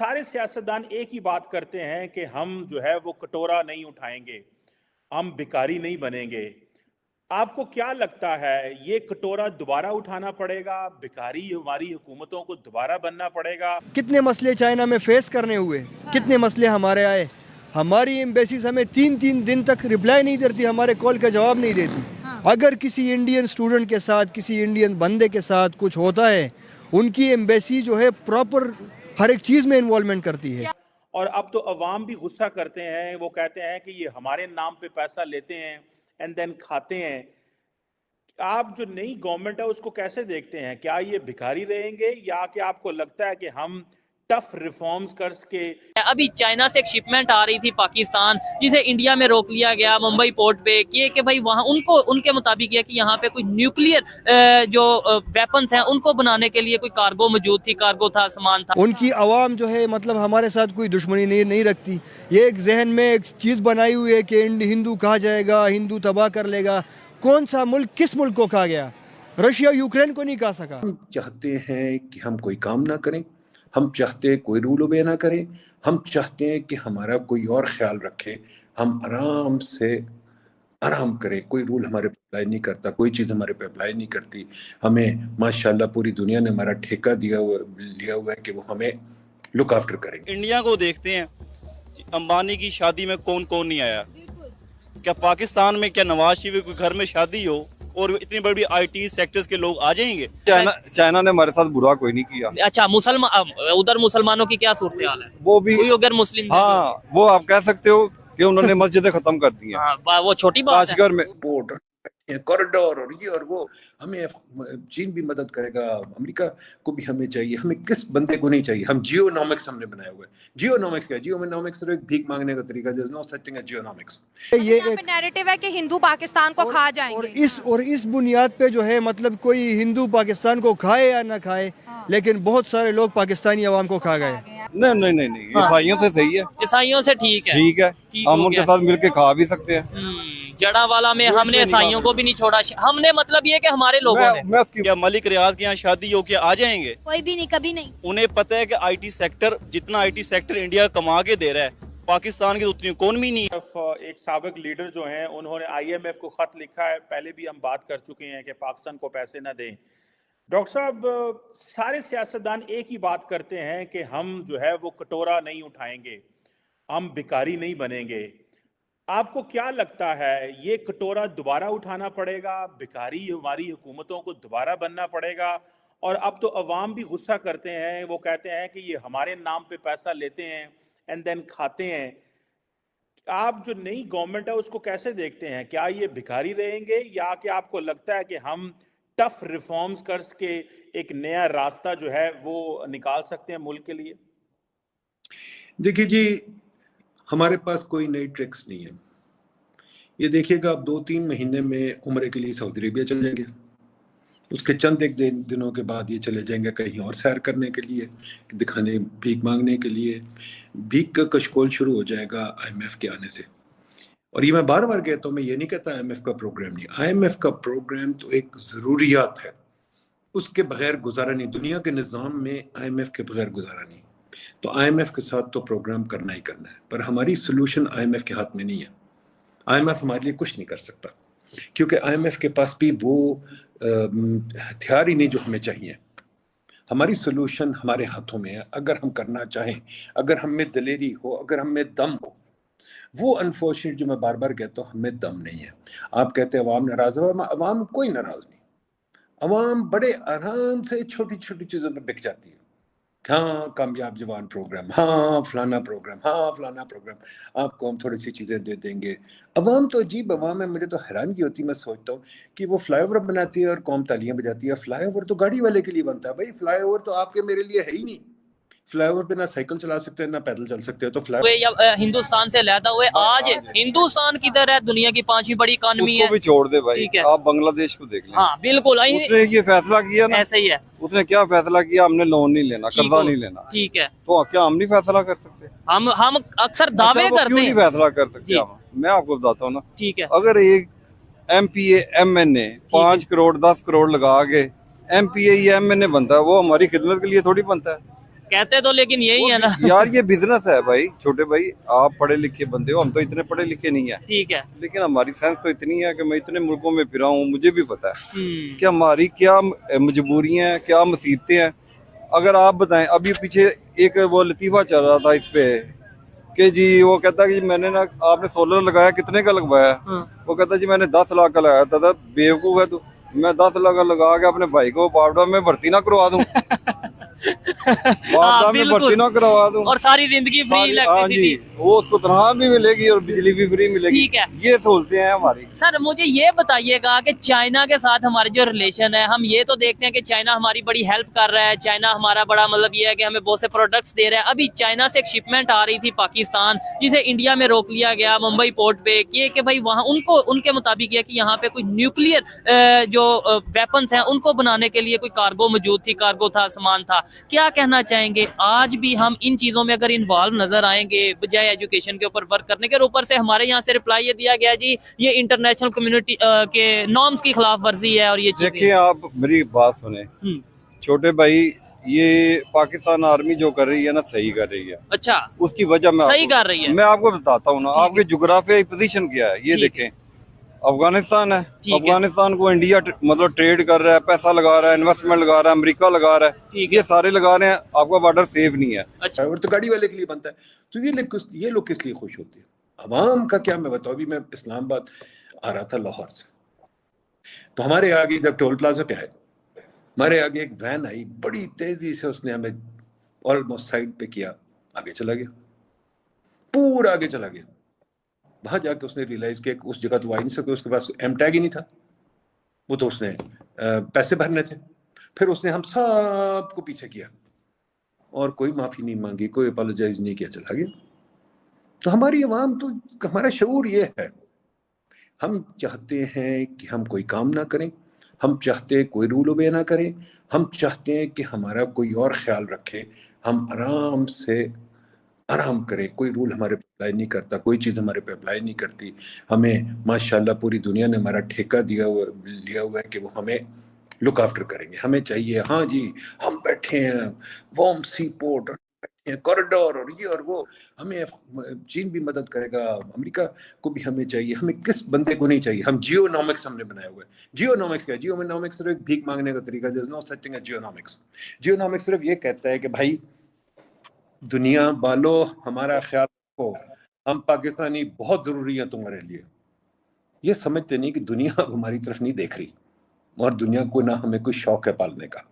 सारे सियासतदान एक ही बात करते हैं कि हम जो है वो कटोरा नहीं उठाएंगे, हम भिखारी नहीं बनेंगे। आपको क्या लगता है ये कटोरा दोबारा उठाना पड़ेगा, भिखारी हमारी हुकूमतों को दोबारा बनना पड़ेगा? कितने मसले चाइना में फेस करने हुए, कितने मसले हमारे आए। हमारी एम्बेसीज हमें 3-3 दिन तक रिप्लाई नहीं देती, हमारे कॉल का जवाब नहीं देती। अगर किसी इंडियन स्टूडेंट के साथ, किसी इंडियन बंदे के साथ कुछ होता है, उनकी एम्बेसी जो है प्रॉपर हर एक चीज़ में इन्वॉल्वमेंट करती है। और अब तो अवाम भी गुस्सा करते हैं, वो कहते हैं कि ये हमारे नाम पे पैसा लेते हैं एंड देन खाते हैं। आप जो नई गवर्नमेंट है उसको कैसे देखते हैं? क्या ये भिखारी रहेंगे या क्या आपको लगता है कि हम टफ रिफॉर्म्स करके? अभी चाइना से एक शिपमेंट आ रही थी पाकिस्तान, जिसे इंडिया में रोक लिया गया मुंबई पोर्ट पे कि भाई वहाँ उनको उनके मुताबिक ये कि यहाँ पे कुछ न्यूक्लियर जो वेपन्स हैं उनको बनाने के लिए कोई कार्गो मौजूद थी, कार्गो था, सामान था। उनकी आवाम जो है मतलब हमारे साथ कोई दुश्मनी नहीं रखती। ये एक जहन में एक चीज़ बनाई हुई है कि हिंदू कहा जाएगा, हिंदू तबाह कर लेगा। कौन सा मुल्क किस मुल्क को कहा गया? रशिया यूक्रेन को नहीं कहा सका। हम चाहते हैं कि हम कोई काम ना करें, हम चाहते हैं कोई रूल ओबे ना करें, हम चाहते हैं कि हमारा कोई और ख्याल रखे, हम आराम से आराम करें। कोई रूल हमारे पे अप्लाई नहीं करता, कोई चीज़ हमारे पे अप्लाई नहीं करती। हमें माशाल्लाह पूरी दुनिया ने हमारा ठेका लिया हुआ है कि वो हमें लुक आफ्टर करेंगे। इंडिया को देखते हैं, अंबानी की शादी में कौन कौन नहीं आया। क्या पाकिस्तान में क्या नवाज शरीफ की घर में शादी हो और इतनी बड़ी आईटी सेक्टर्स के लोग आ जाएंगे? चाइना ने हमारे साथ बुरा कोई नहीं किया। अच्छा, उधर मुसलमानों की क्या सूरत हाल है? वो भी कोई अगर मुस्लिम, हाँ, वो आप कह सकते हो कि उन्होंने मस्जिदें खत्म कर दी हैं। वो छोटी बात है। काशगर में पोर्ट, कॉरिडोर और ये और वो, हमें चीन भी मदद करेगा, अमेरिका को भी हमें चाहिए। हमें किस बंदे को नहीं चाहिए? हम जियोनॉमिक्स हमने बनाया हुआ है। जियोनॉमिक्स क्या है? जियोनॉमिक्स सिर्फ एक भीख मांगने का तरीका। There is no such thing as geoeconomics. ये एक नैरेटिव है कि हिंदू पाकिस्तान को खा जाएंगे और इस बुनियाद पे जो है मतलब कोई हिंदू पाकिस्तान को खाए या ना खाए, लेकिन बहुत सारे लोग पाकिस्तानी अवाम को खा गए। नहीं, ईसाइयों से सही है, ईसाइयों से ठीक है, हम उनके साथ मिलके खा भी सकते हैं। जड़ावाला में हमने ईसाइयों को भी नहीं छोड़ा। हमने मतलब ये कि हमारे लोगों ने क्या मलिक रियाज के यहाँ शादी हो के आ जाएंगे? कोई भी नहीं, कभी नहीं। उन्हें पता है कि आईटी सेक्टर, जितना आईटी सेक्टर इंडिया कमा के दे रहा है, पाकिस्तान की उतनी इकोनॉमी नहीं है। एक साबिक लीडर जो हैं उन्होंने IMF को खत लिखा है, पहले भी हम बात कर चुके हैं कि पाकिस्तान को पैसे ना दें। डॉक्टर साहब, सारे सियासतदान एक ही बात करते हैं कि हम जो है वो कटोरा नहीं उठाएंगे, हम भिखारी नहीं बनेंगे। आपको क्या लगता है ये कटोरा दोबारा उठाना पड़ेगा, भिखारी हमारी हुकूमतों को दोबारा बनना पड़ेगा? और अब तो अवाम भी गुस्सा करते हैं, वो कहते हैं कि ये हमारे नाम पे पैसा लेते हैं एंड देन खाते हैं। आप जो नई गवर्नमेंट है उसको कैसे देखते हैं? क्या ये भिखारी रहेंगे या क्या आपको लगता है कि हम टफ रिफॉर्म्स करके एक नया रास्ता जो है वो निकाल सकते हैं मुल्क के लिए? देखिए जी, हमारे पास कोई नई ट्रिक्स नहीं है। ये देखिएगा, आप 2-3 महीने में उम्रे के लिए सऊदी अरेबिया चले जाएंगे, उसके चंद एक दिनों के बाद ये चले जाएंगे कहीं और सैर करने के लिए, दिखाने, भीख मांगने के लिए। भीख का कशकोल शुरू हो जाएगा IMF के आने से। और ये मैं बार बार कहता हूँ, मैं ये नहीं कहता IMF का प्रोग्राम नहीं। IMF का प्रोग्राम तो एक ज़रूरियात है, उसके बगैर गुजारा नहीं। दुनिया के निज़ाम में IMF के बगैर गुजारा नहीं। तो IMF के साथ तो प्रोग्राम करना ही करना है, पर हमारी सोल्यूशन IMF के हाथ में नहीं है। IMF हमारे लिए कुछ नहीं कर सकता, क्योंकि IMF के पास भी वो हथियार ही नहीं जो हमें चाहिए। हमारी सोल्यूशन हमारे हाथों में है। अगर हम करना चाहें, अगर हम में दिलेरी हो, अगर हम में दम हो। वो अनफॉर्चुनेट जो मैं बार बार कहता हूँ, हमें दम नहीं है। आप कहते हैं अवाम नाराज हो, अवाम कोई नाराज नहीं। अवाम बड़े आराम से छोटी छोटी चीज़ों पर बिक जाती है। हाँ, कामयाब जवान प्रोग्राम, हाँ फलाना प्रोग्राम, हाँ फलाना प्रोग्राम, आपको हम थोड़ी सी चीज़ें दे देंगे। अवाम तो अजीब अवाम है। मुझे तो हैरानगी होती है, मैं सोचता हूँ कि वो फ्लाईओवर बनाती है और कौम तालियां बजाती है। फ्लाईओवर तो गाड़ी वाले के लिए बनता है भाई, फ्लाईओवर तो आपके मेरे लिए है ही नहीं। फ्लाईओवर पे ना साइकिल चला सकते हैं ना पैदल चल सकते हो। तो फ्लाईओवर हिंदुस्तान से लहदा हुए आज हिंदुस्तान किधर है? दुनिया की 5वीं बड़ी इकोनॉमी है। उसको भी छोड़ दे भाई, आप बांग्लादेश को देख लें। हाँ बिल्कुल, उसने ये फैसला किया ना, ऐसा ही है। उसने क्या फैसला किया? हमने लोन नहीं लेना, कर्जा नहीं लेना। ठीक है, तो क्या हम नहीं फैसला कर सकते? हम अक्सर दावे करते हैं। क्यों नहीं फैसला कर सकते? मैं आपको बताता हूँ ना। ठीक है, अगर एक MPA MNA 5 करोड़ 10 करोड़ लगा के MPA या MNA बनता है, वो हमारी खिदमत के लिए थोड़ी बनता है। कहते तो लेकिन यही है ना। यार ये बिजनेस है भाई, छोटे भाई आप पढ़े लिखे बंदे हो, हम तो इतने पढ़े लिखे नहीं है, ठीक है। लेकिन हमारी सेंस तो इतनी है कि मैं इतने मुल्कों में फिरा हूँ, मुझे भी पता है कि हम्म। हमारी क्या मजबूरियां हैं, क्या मुसीबतें हैं। अगर आप बताएं, अभी पीछे एक वो लतीफा चल रहा था इस पे कि जी वो कहता कि मैंने ना, आपने सोलर लगाया, कितने का लगवाया? वो कहता जी मैंने 10 लाख का लगाया था। बेवकूफ है तू, मैं 10 लाख का लगा के अपने भाई को बावड़ा में भर्ती ना करवा दूं? बावड़ा में भर्ती ना करवा दूं और सारी जिंदगी फ्री हाँ इलेक्ट्रिसिटी। जी, वो उसको तनख्वाह भी मिलेगी और बिजली भी फ्री मिलेगी। ठीक है। ये सहूलतें हैं हमारी। सर मुझे ये बताइएगा कि चाइना के साथ हमारे जो रिलेशन है, हम ये तो देखते हैं कि चाइना हमारी बड़ी हेल्प कर रहा है, चाइना हमारा बड़ा मतलब ये है कि हमें बहुत से प्रोडक्ट्स दे रहा है। अभी चाइना से एक शिपमेंट आ रही थी पाकिस्तान, जिसे इंडिया में रोक लिया गया मुंबई पोर्ट पे, कि भाई वहाँ उनको उनके मुताबिक ये कि यहाँ पे कुछ न्यूक्लियर जो वेपन्स हैं उनको बनाने के लिए कोई कार्गो मौजूद थी, कार्गो था, सामान था। क्या कहना चाहेंगे, आज भी हम इन चीजों में अगर इन्वॉल्व नजर आएंगे बजाय एजुकेशन के ऊपर वर्क करने के? ऊपर से हमारे यहाँ से रिप्लाई ये दिया गया जी ये इंटरनेशनल कम्युनिटी के नॉर्म्स की खिलाफ वर्जी है और ये चीजें। देखिए आप मेरी बात सुने छोटे भाई, ये पाकिस्तान आर्मी जो कर रही है ना, सही कर रही है। अच्छा, उसकी वजह मैं सही कर रही है। मैं आपको बताता हूँ ना, आपके जुग्राफियाई पोजीशन क्या है ये देखें। अफगानिस्तान है, अफगानिस्तान को इंडिया मतलब ट्रेड कर रहा है, पैसा लगा रहा है, इन्वेस्टमेंट लगा रहा है, अमेरिका लगा रहा है, ये सारे लगा रहे हैं, आपका बॉर्डर सेफ नहीं है। अच्छा, और तो गाड़ी वाले के लिए बनता है, तो ये लोग किस लिए खुश होते हैं? अवाम का क्या मैं बताऊं। अभी मैं इस्लामाबाद आ रहा था लाहौर से, तो हमारे आगे जब टोल प्लाजा पे आए, हमारे आगे एक वैन आई, बड़ी तेजी से उसने हमें ऑलमोस्ट साइड पे किया, आगे चला गया, पूरा आगे चला गया। वहां जाके उसने रियलाइज किया कि उस जगह तो आ नहीं सके, उसके पास एम टैग ही नहीं था, वो तो उसने पैसे भरने थे। फिर उसने हम सबको पीछे किया और कोई माफी नहीं मांगी, कोई अपोलोजाइज नहीं किया, चला गया। तो हमारी आवाम तो, हमारा शऊर ये है, हम चाहते हैं कि हम कोई काम ना करें, हम चाहते हैं कोई रूल ओबे ना करें, हम चाहते हैं कि हमारा कोई और ख्याल रखे, हम आराम से आराम करें, कोई रूल हमारे पे अप्लाई नहीं करता, कोई चीज़ हमारे पे अप्लाई नहीं करती। हमें माशाल्लाह पूरी दुनिया ने हमारा ठेका लिया हुआ है कि वो हमें लुक आफ्टर करेंगे। हमें चाहिए, हाँ जी हम बैठे हैं वार्म सी पोर्ट, बैठे हैं कॉरिडोर और ये और वो, हमें चीन भी मदद करेगा, अमेरिका को भी हमें चाहिए। हमें किस बंदे को नहीं चाहिए? हम जियोनॉमिक्स हमने बनाया हुआ है। जियोनॉमिक्स क्या है? जियोनॉमिक्स सिर्फ एक भीख मांगने का तरीका, there is no such thing as geoeconomics. Geoeconomics सिर्फ ये कहता है कि भाई दुनिया वालों हमारा ख्याल रखो, हम पाकिस्तानी बहुत जरूरी है तुम्हारे लिए। ये समझते नहीं कि दुनिया अब हमारी तरफ नहीं देख रही और दुनिया को ना हमें कोई शौक है पालने का।